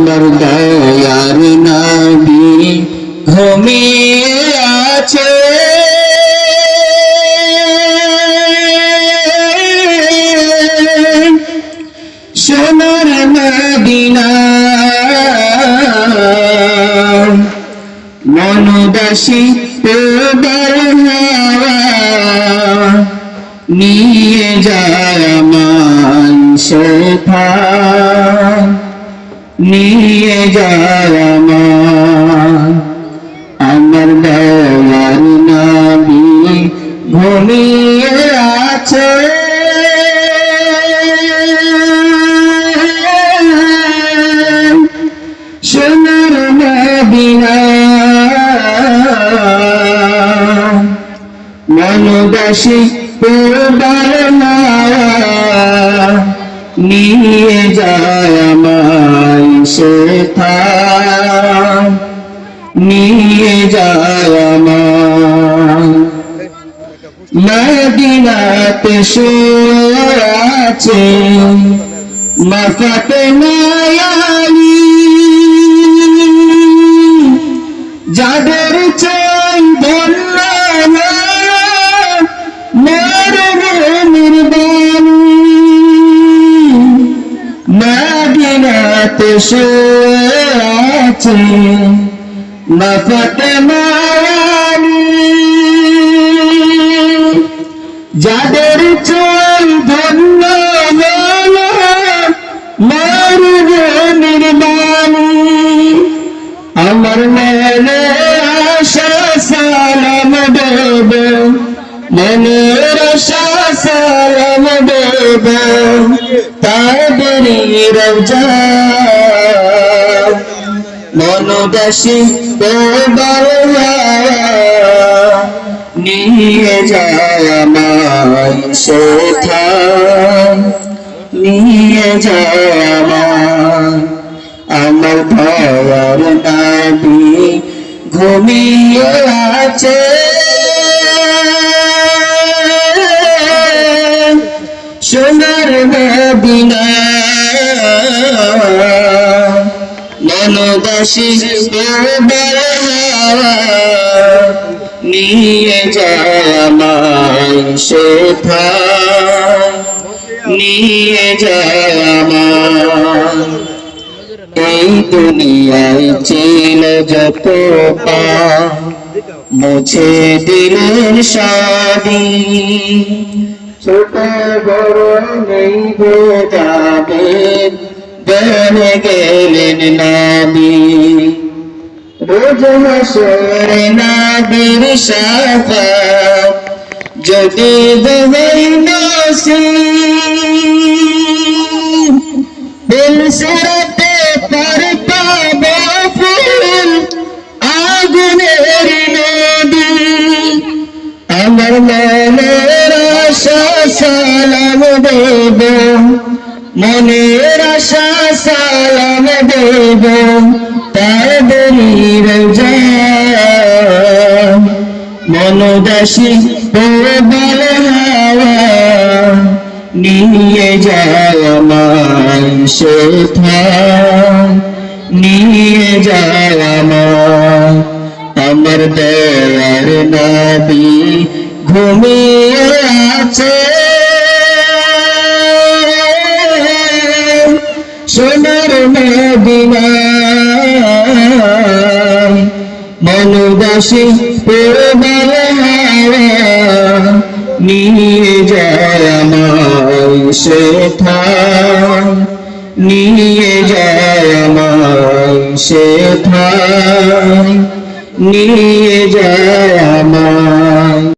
আমার দয়ার নবী ঘুমিয়ে আছে সোনার মদিনা মনোদাসী তোবার হাওয়া নিয়ে যায় আমায় সেথায় নিয়ে যায় আমায় আমার দয়ার নবী ঘুমিয়ে আছে সোনার মদিনা মনোদাসী তোবার মায়া নিয়ে যায় আমায় সেথায় নিয়ে যায় আমায় মদিনাতে শুয়ে আছে মা ফাতেমা আলী যাদের চাই ধন্য মদিনাতে শুয়ে আছে মা ফাতেমা আলী যাদের চোখ ধন্য হলো মরুভূমির বাণী আমার মনে আশা সালাম দেব মনের আশা সালাম দেব তাদের রওজা মনোদাসী তোবার নিয়ে যায় আমায় সেথায় নিয়ে যায় আমায় আমার দয়ার নবী ঘুমিয়ে আছে সোনার মদিনা মনোদাসী তোবার হাওয়া নিয়ে যায় আমায় সেথায় নিয়ে যায় আমায় এই দুনিয়ায় ছিল যত পাপ মুছে দিলেন সবই ছোট বড় নেই ভেদাভেদ বনে গেলেন নবী রোজ হাসরে নবীর শাফাত যদি হয় নসিব দিল সিরাতে পার পাবে ফুল আগুনের নদী আমার মনের আশা সালাম দেব মনের আশা সালাম দেব তাদের রওজা মনোদাসী তোবার হাওয়া নিয়ে যায় আমায় সেথায় নিয়ে যায় আমায় আমার দয়ার নবী ঘুমিয়ে আছে সোনার মদিনা মনোদাসী তোবার হাওয়া নিয়ে যায় আমায় সেথায় নিয়ে যায় আমায় সেথায় নিয়ে যায় আমায়।